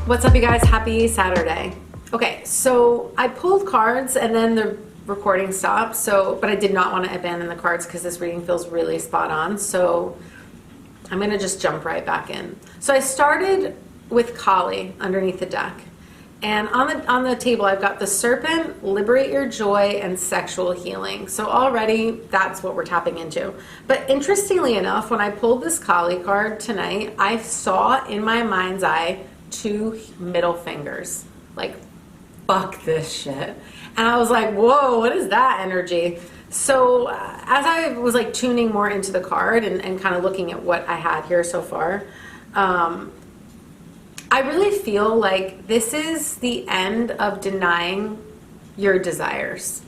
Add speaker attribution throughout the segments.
Speaker 1: What's up, you guys? Happy Saturday. Okay, so I pulled cards and then the recording stopped, but I did not want to abandon the cards because this reading feels really spot on, so I'm going to just jump right back in. So I started with Kali underneath the deck, and on the table I've got the Serpent, Liberate Your Joy, and Sexual Healing. So already that's what we're tapping into. But interestingly enough, when I pulled this Kali card tonight, I saw in my mind's eye 2 middle fingers, like, fuck this shit. And I was like, whoa, what is that energy? So as I was like tuning more into the card and kind of looking at what I had here so far, I really feel like this is the end of denying your desires.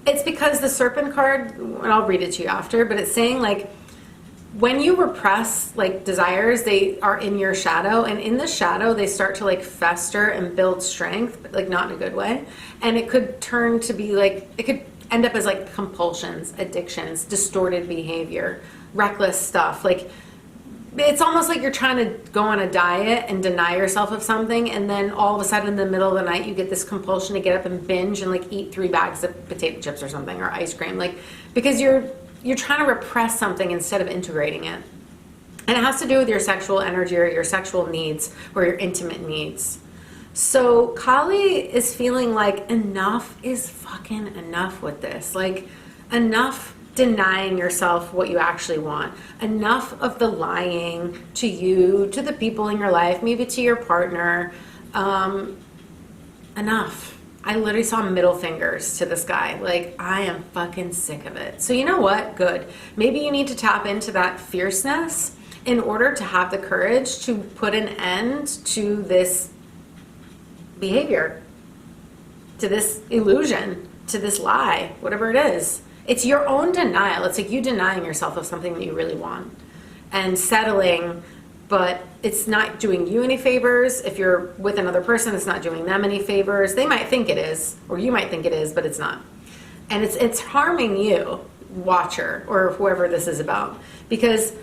Speaker 1: It's because the Serpent card, and I'll read it to you after, but it's saying like, when you repress like desires, they are in your shadow, and in the shadow they start to like fester and build strength, but like not in a good way. And it could turn to be like, it could end up as like compulsions, addictions, distorted behavior, reckless stuff. Like it's almost like you're trying to go on a diet and deny yourself of something, and then all of a sudden in the middle of the night you get this compulsion to get up and binge and like eat 3 bags of potato chips or something, or ice cream, like because you're trying to repress something instead of integrating it. And it has to do with your sexual energy or your sexual needs or your intimate needs. So Kali is feeling like enough is fucking enough with this. Like enough denying yourself what you actually want. Enough of the lying to you, to the people in your life, maybe to your partner. Enough. I literally saw middle fingers to this guy. Like, I am fucking sick of it. So you know what? Good. Maybe you need to tap into that fierceness in order to have the courage to put an end to this behavior, to this illusion, to this lie, whatever it is. It's your own denial. It's like you denying yourself of something that you really want and settling, but it's not doing you any favors. If you're with another person, it's not doing them any favors. They might think it is, or you might think it is, but it's not. And it's harming you, watcher, or whoever this is about. Because,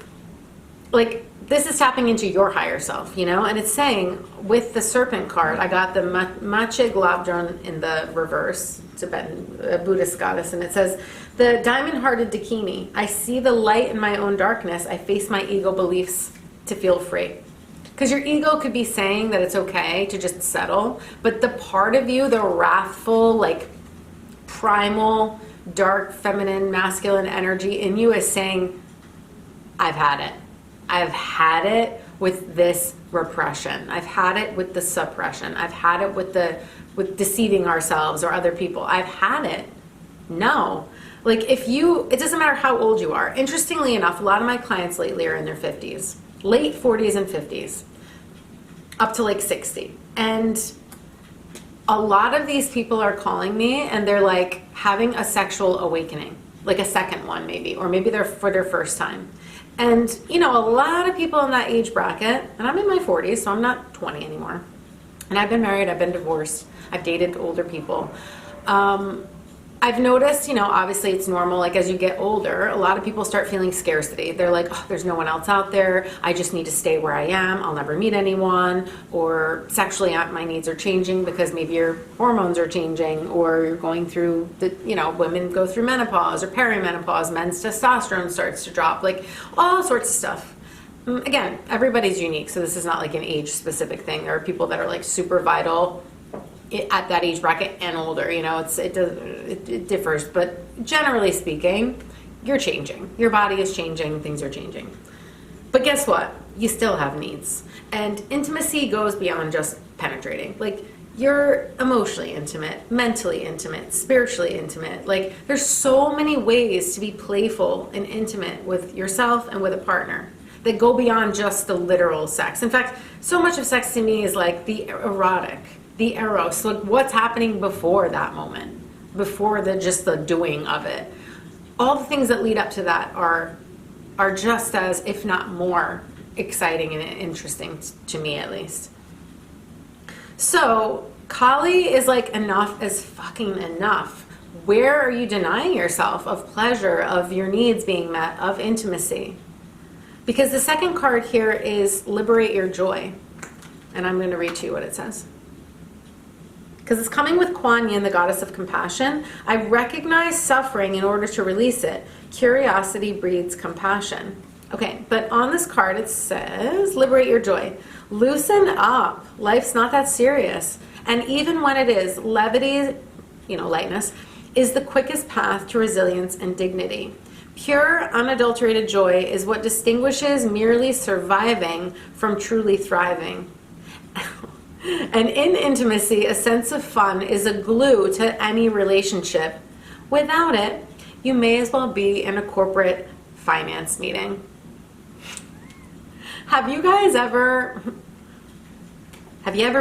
Speaker 1: like, this is tapping into your higher self, you know? And it's saying, with the Serpent card, I got the Mache Glabdron in the reverse, Tibetan, Buddhist goddess, and it says, the diamond-hearted Dakini, I see the light in my own darkness. I face my ego beliefs to feel free. Because your ego could be saying that it's okay to just settle, but the part of you, the wrathful, like primal, dark, feminine, masculine energy in you is saying, I've had it. I've had it with this repression. I've had it with the suppression. I've had it with deceiving ourselves or other people. I've had it. No. Like it doesn't matter how old you are. Interestingly enough, a lot of my clients lately are in their 50s. Late 40s and 50s, up to like 60. And a lot of these people are calling me and they're like having a sexual awakening, like a second one maybe, or maybe they're for their first time. And you know, a lot of people in that age bracket, and I'm in my 40s, so I'm not 20 anymore. And I've been married, I've been divorced, I've dated older people. I've noticed, you know, obviously it's normal, like as you get older, a lot of people start feeling scarcity. They're like, oh, there's no one else out there. I just need to stay where I am. I'll never meet anyone. Or sexually, my needs are changing because maybe your hormones are changing, or you're going through women go through menopause or perimenopause, men's testosterone starts to drop, like all sorts of stuff. Again, everybody's unique, so this is not like an age specific thing. There are people that are like super vital at that age bracket and older, you know, it differs, but generally speaking, you're changing. Your body is changing, things are changing. But guess what? You still have needs. And intimacy goes beyond just penetrating. Like, you're emotionally intimate, mentally intimate, spiritually intimate. Like, there's so many ways to be playful and intimate with yourself and with a partner that go beyond just the literal sex. In fact, so much of sex to me is like the erotic, the eros, like what's happening before that moment, before just the doing of it. All the things that lead up to that are just as, if not more, exciting and interesting to me, at least. So Kali is like, enough is fucking enough. Where are you denying yourself of pleasure, of your needs being met, of intimacy? Because the second card here is Liberate Your Joy. And I'm going to read to you what it says. Because it's coming with Kuan Yin, the goddess of compassion. I recognize suffering in order to release it. Curiosity breeds compassion. Okay, but on this card it says, liberate your joy. Loosen up. Life's not that serious. And even when it is, levity, lightness, is the quickest path to resilience and dignity. Pure, unadulterated joy is what distinguishes merely surviving from truly thriving. And in intimacy, a sense of fun is a glue to any relationship. Without it, you may as well be in a corporate finance meeting. Have you ever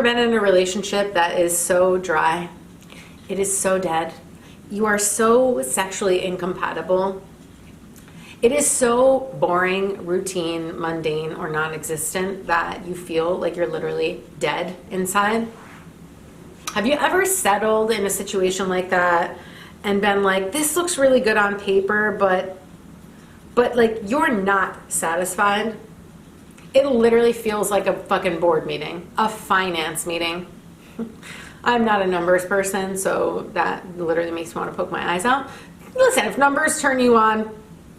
Speaker 1: been in a relationship that is so dry? It is so dead. You are so sexually incompatible. It is so boring, routine, mundane, or non-existent that you feel like you're literally dead inside. Have you ever settled in a situation like that and been like, this looks really good on paper, but like you're not satisfied? It literally feels like a fucking board meeting, a finance meeting. I'm not a numbers person, so that literally makes me want to poke my eyes out. Listen, if numbers turn you on,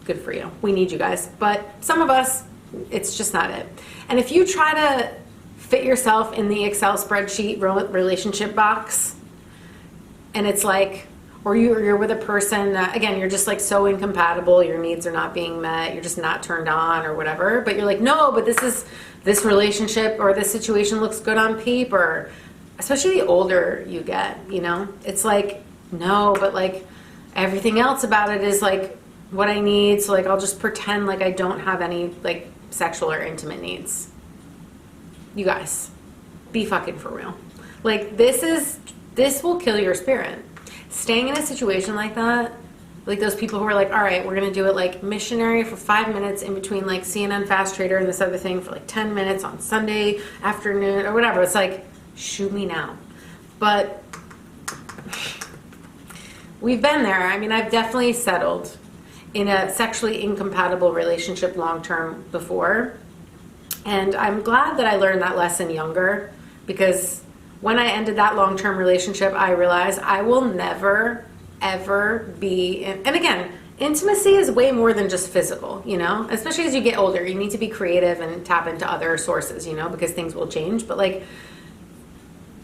Speaker 1: good for you. We need you guys. But some of us, it's just not it. And if you try to fit yourself in the Excel spreadsheet relationship box, and it's like, or you're with a person that, again, you're just like so incompatible, your needs are not being met, you're just not turned on or whatever, but you're like, no, but this relationship or this situation looks good on paper. Especially the older you get, it's like, no, but like everything else about it is like what I need. So like, I'll just pretend like I don't have any like sexual or intimate needs. You guys, be fucking for real. Like this will kill your spirit. Staying in a situation like that, like those people who are like, all right, we're going to do it like missionary for 5 minutes in between like CNN Fast Trader and this other thing for like 10 minutes on Sunday afternoon or whatever. It's like, shoot me now. But we've been there. I mean, I've definitely settled in a sexually incompatible relationship long-term before. And I'm glad that I learned that lesson younger, because when I ended that long-term relationship, I realized I will never, ever be in, and again, intimacy is way more than just physical, especially as you get older. You need to be creative and tap into other sources, because things will change. But like,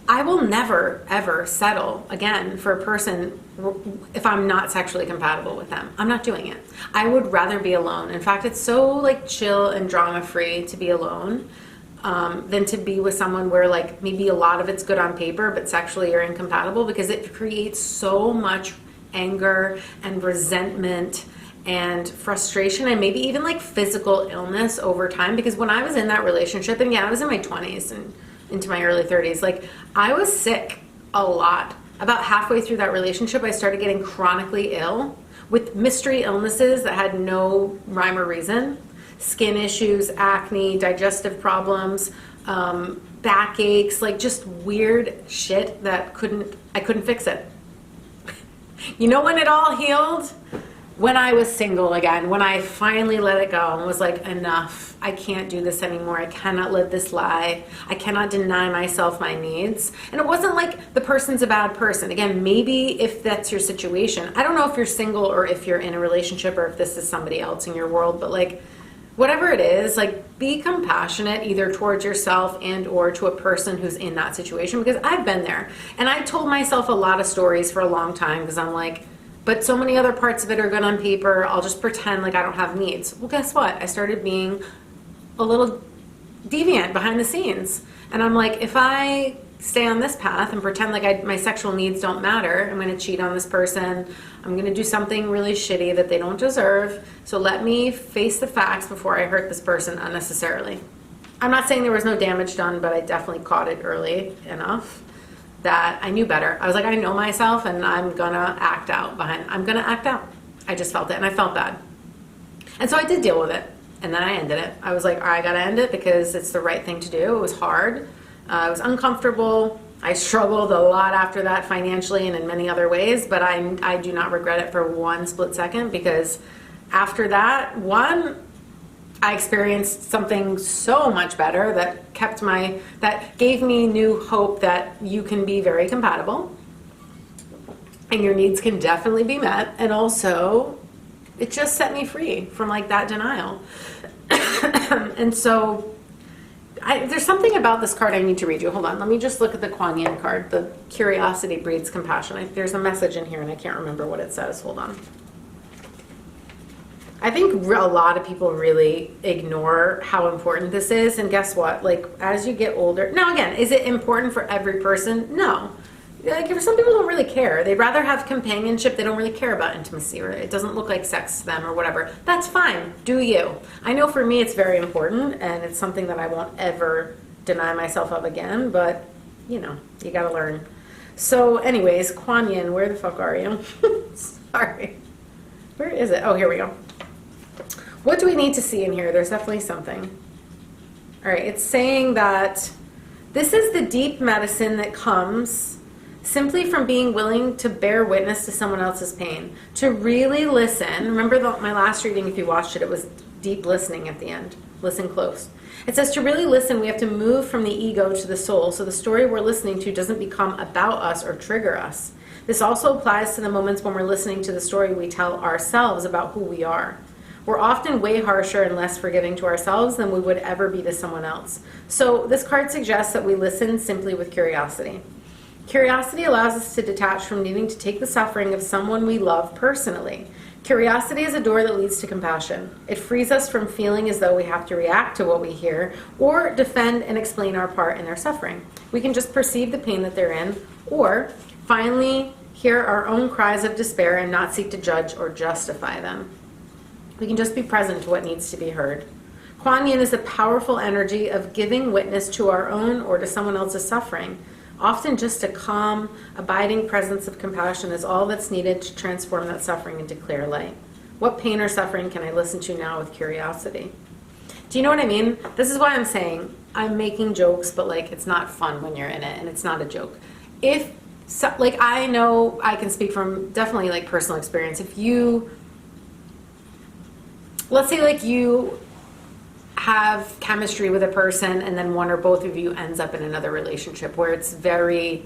Speaker 1: I will never, ever settle again for a person if I'm not sexually compatible with them. I'm not doing it. I would rather be alone. In fact, it's so like chill and drama-free to be alone than to be with someone where like maybe a lot of it's good on paper, but sexually you're incompatible, because it creates so much anger and resentment and frustration and maybe even like physical illness over time. Because when I was in that relationship, and yeah, I was in my 20s and into my early 30s, like I was sick a lot. About halfway through that relationship, I started getting chronically ill with mystery illnesses that had no rhyme or reason. Skin issues, acne, digestive problems, backaches, like just weird shit that I couldn't fix it. When it all healed? When I was single again, when I finally let it go and was like, enough, I can't do this anymore. I cannot live this lie. I cannot deny myself my needs. And it wasn't like the person's a bad person. Again, maybe if that's your situation, I don't know if you're single or if you're in a relationship or if this is somebody else in your world, but like, whatever it is, like be compassionate either towards yourself and or to a person who's in that situation, because I've been there. And I told myself a lot of stories for a long time because I'm like, but so many other parts of it are good on paper. I'll just pretend like I don't have needs. Well, guess what? I started being a little deviant behind the scenes. And I'm like, if I stay on this path and pretend like my sexual needs don't matter, I'm going to cheat on this person. I'm going to do something really shitty that they don't deserve. So let me face the facts before I hurt this person unnecessarily. I'm not saying there was no damage done, but I definitely caught it early enough that I knew better. I was like, I know myself and I'm gonna act out. I just felt it and I felt bad. And so I did deal with it. And then I ended it. I was like, I gotta end it because it's the right thing to do. It was hard. It was uncomfortable. I struggled a lot after that financially and in many other ways, but I do not regret it for one split second, because after that, one, I experienced something so much better that that gave me new hope that you can be very compatible and your needs can definitely be met. And also it just set me free from like that denial. And so there's something about this card I need to read you. Hold on. Let me just look at the Kuan Yin card. The curiosity breeds compassion. There's a message in here and I can't remember what it says. Hold on. I think a lot of people really ignore how important this is. And guess what? Like, as you get older, now again, is it important for every person? No. Like, some people don't really care. They'd rather have companionship. They don't really care about intimacy, or it doesn't look like sex to them or whatever. That's fine. Do you. I know for me it's very important, and it's something that I won't ever deny myself of again, but, you know, you gotta learn. So anyways, Kuan Yin, where the fuck are you? Sorry. Where is it? Oh, here we go. What do we need to see in here? There's definitely something. All right, it's saying that this is the deep medicine that comes simply from being willing to bear witness to someone else's pain, to really listen. Remember my last reading, if you watched it, it was deep listening at the end. Listen close. It says to really listen, we have to move from the ego to the soul, so the story we're listening to doesn't become about us or trigger us. This also applies to the moments when we're listening to the story we tell ourselves about who we are. We're often way harsher and less forgiving to ourselves than we would ever be to someone else. So this card suggests that we listen simply with curiosity. Curiosity allows us to detach from needing to take the suffering of someone we love personally. Curiosity is a door that leads to compassion. It frees us from feeling as though we have to react to what we hear or defend and explain our part in their suffering. We can just perceive the pain that they're in, or finally hear our own cries of despair and not seek to judge or justify them. We can just be present to what needs to be heard. Kuan Yin is a powerful energy of giving witness to our own or to someone else's suffering. Often just a calm, abiding presence of compassion is all that's needed to transform that suffering into clear light. What pain or suffering can I listen to now with curiosity? Do you know what I mean? This is why I'm saying I'm making jokes, but like it's not fun when you're in it, and it's not a joke. Like I know I can speak from definitely like personal experience. If you, let's say like you have chemistry with a person and then one or both of you ends up in another relationship where it's very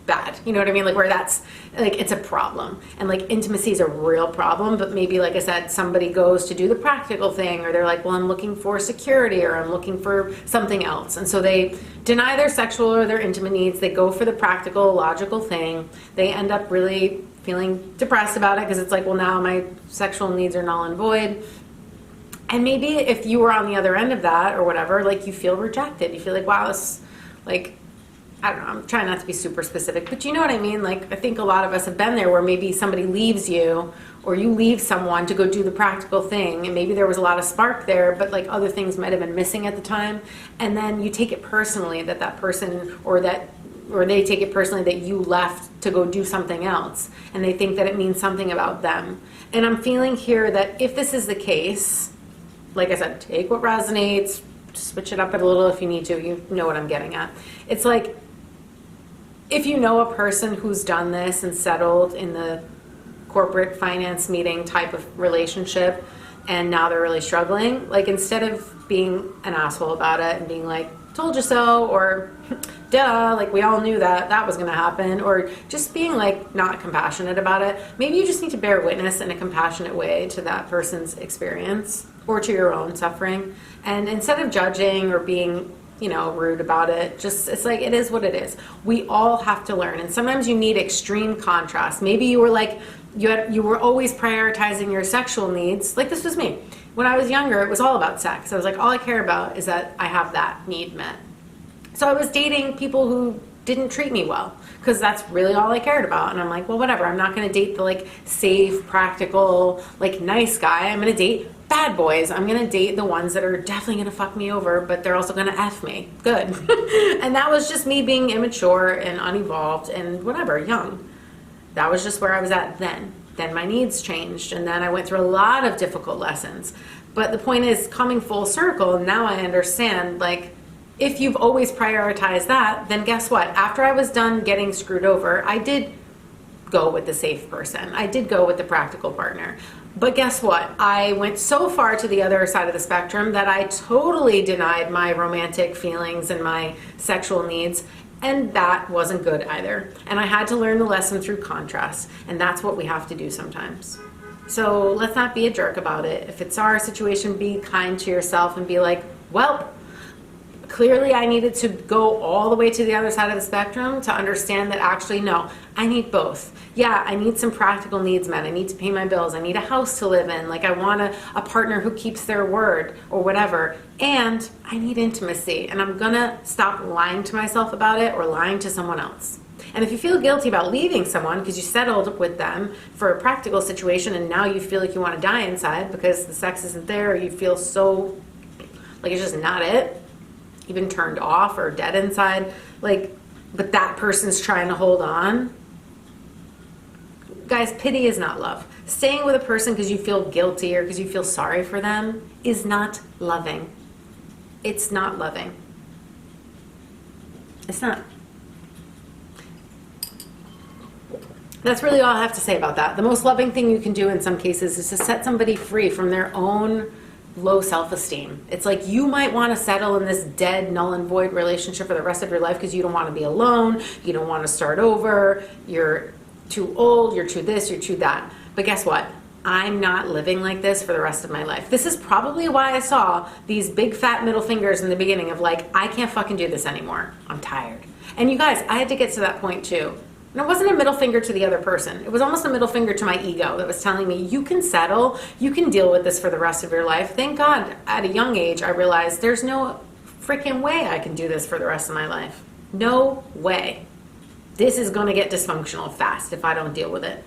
Speaker 1: bad, you know what I mean? Like where that's like, it's a problem, and like intimacy is a real problem, but maybe like I said, somebody goes to do the practical thing, or they're like, well, I'm looking for security, or I'm looking for something else. And so they deny their sexual or their intimate needs. They go for the practical, logical thing. They end up really feeling depressed about it because it's like, well, now my sexual needs are null and void. And maybe if you were on the other end of that or whatever, like you feel rejected. You feel like, wow, this, like, I don't know, I'm trying not to be super specific, but you know what I mean? Like, I think a lot of us have been there where maybe somebody leaves you or you leave someone to go do the practical thing, and maybe there was a lot of spark there, but like other things might have been missing at the time. And then you take it personally that that person or they take it personally that you left to go do something else, and they think that it means something about them. And I'm feeling here that if this is the case, like I said, take what resonates, switch it up a little if you need to. You know what I'm getting at. It's like, if you know a person who's done this and settled in the corporate finance meeting type of relationship, and now they're really struggling, like instead of being an asshole about it and being like, told you so, or duh, like we all knew that was going to happen, or just being like not compassionate about it, maybe you just need to bear witness in a compassionate way to that person's experience or to your own suffering. And instead of judging or being, you know, rude about it, just, it's like, it is what it is. We all have to learn. And sometimes you need extreme contrast. Maybe you were like, you were always prioritizing your sexual needs. Like this was me. When I was younger, it was all about sex. I was like, all I care about is that I have that need met. So I was dating people who didn't treat me well because that's really all I cared about. And I'm like, well, whatever. I'm not going to date the like safe, practical, like nice guy. I'm going to date bad boys. I'm going to date the ones that are definitely going to fuck me over, but they're also going to F me. Good. And that was just me being immature and unevolved and whatever, young. That was just where I was at then. Then my needs changed, and then I went through a lot of difficult lessons. But the point is, coming full circle, now I understand, like, if you've always prioritized that, then guess what? After I was done getting screwed over, I did go with the safe person. I did go with the practical partner. But guess what? I went so far to the other side of the spectrum that I totally denied my romantic feelings and my sexual needs, and that wasn't good either. And I had to learn the lesson through contrast, and that's what we have to do sometimes. So let's not be a jerk about it. If it's our situation, be kind to yourself and be like, well, clearly I needed to go all the way to the other side of the spectrum to understand that actually, no, I need both. Yeah, I need some practical needs met. I need to pay my bills. I need a house to live in. Like, I want a partner who keeps their word or whatever. And I need intimacy. And I'm gonna stop lying to myself about it or lying to someone else. And if you feel guilty about leaving someone because you settled with them for a practical situation and now you feel like you want to die inside because the sex isn't there, or you feel so like it's just not it, you've been turned off or dead inside, like, but that person's trying to hold on. Guys, pity is not love. Staying with a person because you feel guilty or because you feel sorry for them is not loving. It's not loving. It's not. That's really all I have to say about that. The most loving thing you can do in some cases is to set somebody free from their own low self-esteem. It's like you might want to settle in this dead, null and void relationship for the rest of your life because you don't want to be alone, you don't want to start over, you're too old, you're too this, you're too that. But guess what? I'm not living like this for the rest of my life. This is probably why I saw these big fat middle fingers in the beginning of like, I can't fucking do this anymore. I'm tired. And you guys, I had to get to that point too. And it wasn't a middle finger to the other person. It was almost a middle finger to my ego that was telling me, you can settle, you can deal with this for the rest of your life. Thank God, at a young age, I realized there's no freaking way I can do this for the rest of my life. No way. This is going to get dysfunctional fast if I don't deal with it.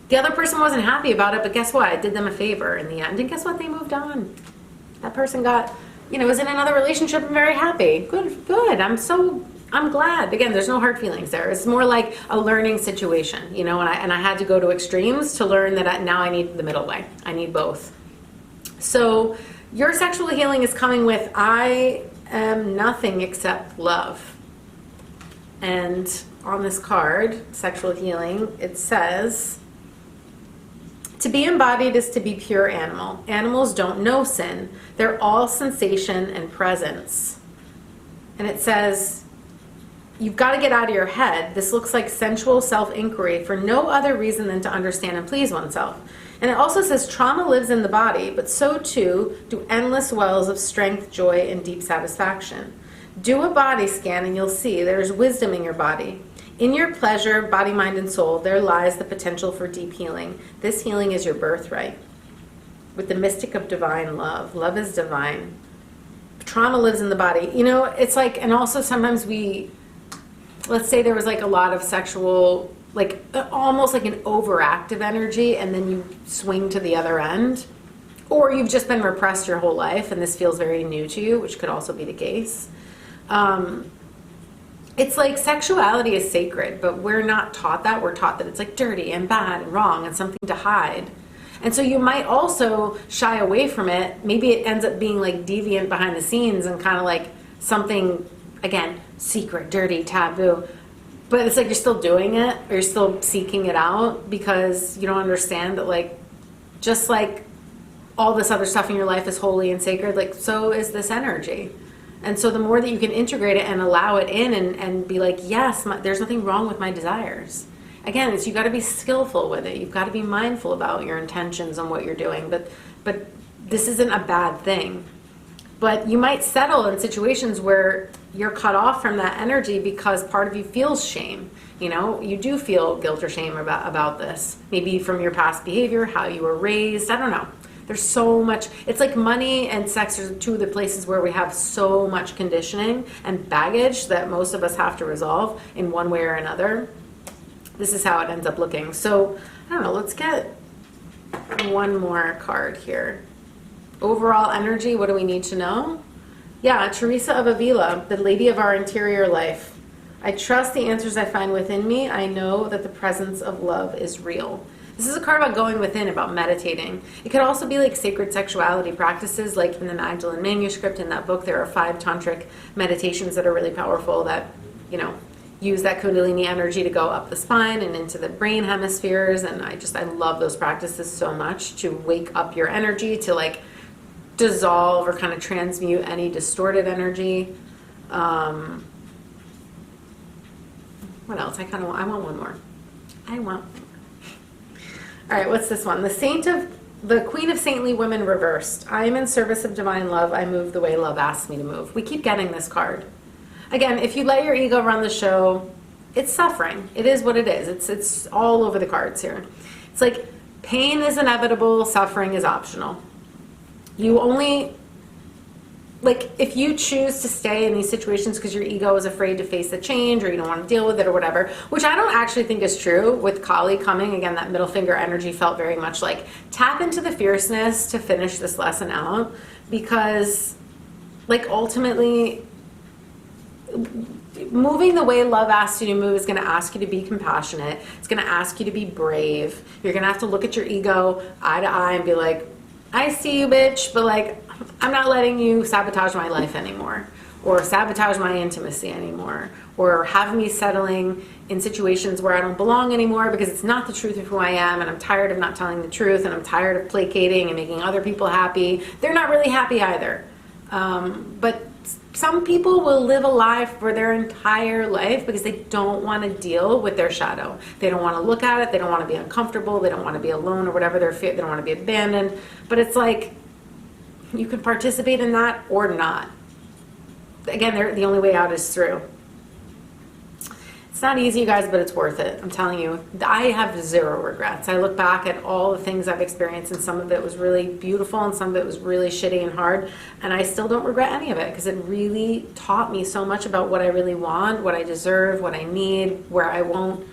Speaker 1: The other person wasn't happy about it, but guess what? I did them a favor in the end. And guess what? They moved on. That person got, was in another relationship and very happy. Good, good. I'm glad. Again, there's no hard feelings there. It's more like a learning situation, and I had to go to extremes to learn that now I need the middle way. I need both. So your sexual healing is coming with, I am nothing except love. And on this card, sexual healing, it says, to be embodied is to be pure animal. Animals don't know sin. They're all sensation and presence. And it says, you've got to get out of your head. This looks like sensual self-inquiry for no other reason than to understand and please oneself. And it also says trauma lives in the body, but so too do endless wells of strength, joy, and deep satisfaction. Do a body scan and you'll see there's wisdom in your body. In your pleasure, body, mind, and soul, there lies the potential for deep healing. This healing is your birthright. With the mystic of divine love. Love is divine. Trauma lives in the body. It's like, and also sometimes let's say there was like a lot of sexual, like almost like an overactive energy, and then you swing to the other end. Or you've just been repressed your whole life and this feels very new to you, which could also be the case. It's like sexuality is sacred, but we're not taught that. We're taught that it's like dirty and bad and wrong and something to hide. And so you might also shy away from it. Maybe it ends up being like deviant behind the scenes and kind of like something, again, secret, dirty, taboo. But it's like you're still doing it or you're still seeking it out because you don't understand that, like, just like all this other stuff in your life is holy and sacred, like so is this energy. And so the more that you can integrate it and allow it in and be like, yes, there's nothing wrong with my desires. Again, you got to be skillful with it. You've got to be mindful about your intentions and what you're doing. But this isn't a bad thing. But you might settle in situations where you're cut off from that energy because part of you feels shame. You do feel guilt or shame about this. Maybe from your past behavior, how you were raised. I don't know. There's so much. It's like money and sex are two of the places where we have so much conditioning and baggage that most of us have to resolve in one way or another. This is how it ends up looking. So, I don't know, let's get one more card here. Overall energy, what do we need to know? Yeah, Teresa of Avila, the lady of our interior life. I trust the answers I find within me. I know that the presence of love is real. This is a card about going within, about meditating. It could also be like sacred sexuality practices, like in the Magdalene manuscript in that book, there are 5 tantric meditations that are really powerful that, use that Kundalini energy to go up the spine and into the brain hemispheres. And I love those practices so much, to wake up your energy, to like dissolve or kind of transmute any distorted energy. What else? I want one more. All right, what's this one? The Queen of Saintly Women reversed. I am in service of divine love. I move the way love asks me to move. We keep getting this card. Again, if you let your ego run the show, it's suffering. It is what it is. It's all over the cards here. It's like pain is inevitable, suffering is optional. You only, like, if you choose to stay in these situations because your ego is afraid to face the change, or you don't want to deal with it or whatever, which I don't actually think is true. With Kali coming, again, that middle finger energy felt very much like tap into the fierceness to finish this lesson out, because like ultimately moving the way love asks you to move is going to ask you to be compassionate. It's going to ask you to be brave. You're going to have to look at your ego eye to eye and be like, I see you, bitch, but like, I'm not letting you sabotage my life anymore, or sabotage my intimacy anymore, or have me settling in situations where I don't belong anymore because it's not the truth of who I am, and I'm tired of not telling the truth, and I'm tired of placating and making other people happy. They're not really happy either. But some people will live a life for their entire life because they don't want to deal with their shadow. They don't want to look at it. They don't want to be uncomfortable. They don't want to be alone or whatever their fear. They don't want to be abandoned. But it's like, you can participate in that or not. Again, the only way out is through. It's not easy, you guys, but it's worth it. I'm telling you, I have zero regrets. I look back at all the things I've experienced, and some of it was really beautiful and some of it was really shitty and hard, and I still don't regret any of it, because it really taught me so much about what I really want, what I deserve, what I need, where I won't,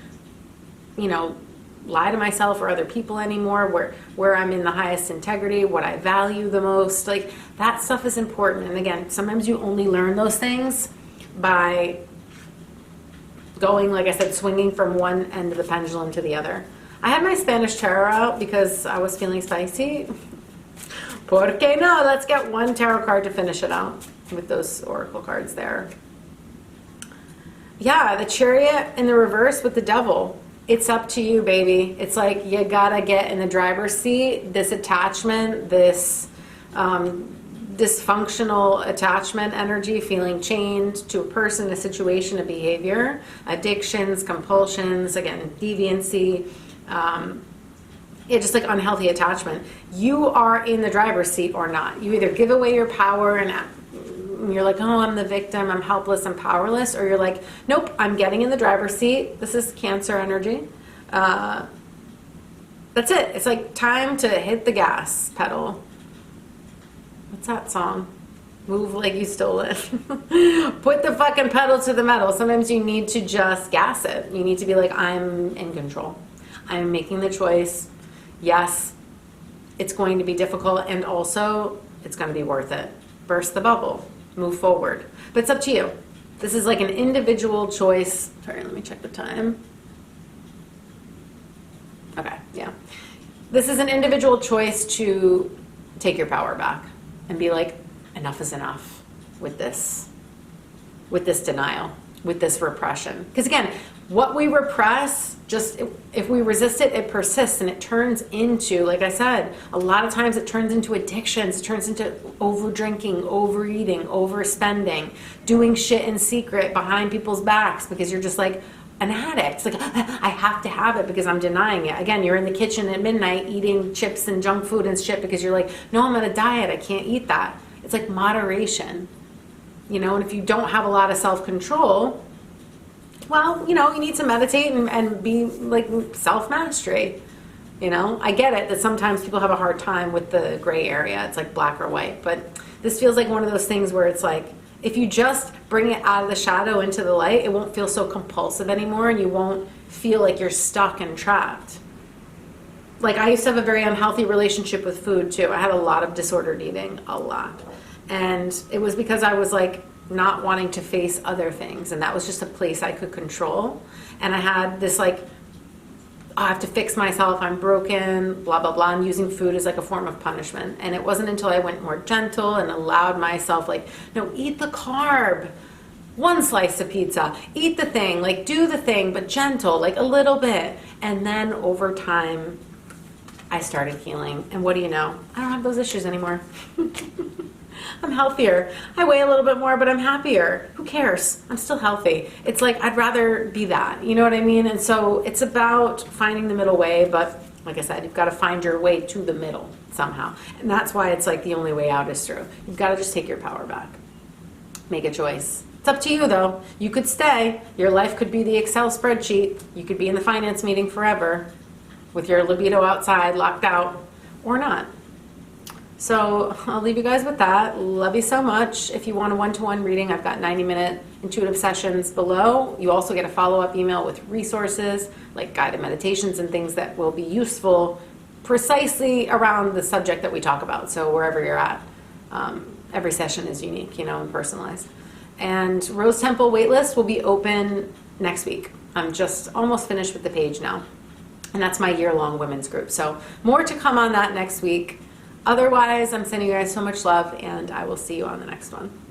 Speaker 1: lie to myself or other people anymore, where I'm in the highest integrity, what I value the most. Like, that stuff is important. And again, sometimes you only learn those things by going, like I said, swinging from one end of the pendulum to the other. I had my Spanish tarot out because I was feeling spicy. ¿Por qué no? Let's get one tarot card to finish it out with those oracle cards there. Yeah, the Chariot in the reverse with the Devil. It's up to you, baby. It's like you gotta get in the driver's seat. This attachment, this dysfunctional attachment energy, feeling chained to a person, a situation, a behavior, addictions, compulsions, again, deviancy, just like unhealthy attachment. You are in the driver's seat or not. You either give away your power and you're like, oh, I'm the victim, I'm helpless, I'm powerless, or you're like, nope, I'm getting in the driver's seat. This is Cancer energy. That's it. It's like time to hit the gas pedal. What's that song? Move like you stole it. Put the fucking pedal to the metal. Sometimes you need to just gas it. You need to be like, I'm in control. I'm making the choice. Yes, it's going to be difficult, and also it's going to be worth it. Burst the bubble. Move forward. But it's up to you. This is like an individual choice. Sorry, let me check the time. Okay, yeah. This is an individual choice to take your power back and be like, enough is enough with this denial, with this repression. Because again, what we repress, just if we resist it, it persists, and it turns into, like I said, a lot of times it turns into addictions. It turns into over drinking, overeating, overspending, doing shit in secret behind people's backs because you're just like an addict. It's like, I have to have it because I'm denying it. Again, you're in the kitchen at midnight eating chips and junk food and shit because you're like, no, I'm on a diet. I can't eat that. It's like moderation, and if you don't have a lot of self-control, well, you need to meditate and be like self-mastery. I get it that sometimes people have a hard time with the gray area. It's like black or white, but this feels like one of those things where it's like, if you just bring it out of the shadow into the light, it won't feel so compulsive anymore, and you won't feel like you're stuck and trapped. Like, I used to have a very unhealthy relationship with food too. I had a lot of disordered eating, a lot. And it was because I was like not wanting to face other things, and that was just a place I could control. And I had this like, oh, I have to fix myself, I'm broken, blah, blah, blah, and using food as like a form of punishment. And it wasn't until I went more gentle and allowed myself like, no, eat the carb. one slice of pizza, eat the thing, like do the thing, but gentle, like a little bit. And then over time, I started healing. And what do you know? I don't have those issues anymore. I'm healthier. I weigh a little bit more, but I'm happier. Who cares? I'm still healthy. It's like, I'd rather be that. You know what I mean? And so it's about finding the middle way, but like I said, you've got to find your way to the middle somehow. And that's why it's like the only way out is through. You've got to just take your power back. Make a choice. It's up to you though. You could stay. Your life could be the Excel spreadsheet. You could be in the finance meeting forever with your libido outside, locked out, or not. So I'll leave you guys with that. Love you so much. If you want a one-to-one reading, I've got 90-minute intuitive sessions below. You also get a follow-up email with resources like guided meditations and things that will be useful precisely around the subject that we talk about. So wherever you're at, every session is unique, and personalized. And Rose Temple Waitlist will be open next week. I'm just almost finished with the page now. And that's my year-long women's group. So more to come on that next week. Otherwise, I'm sending you guys so much love, and I will see you on the next one.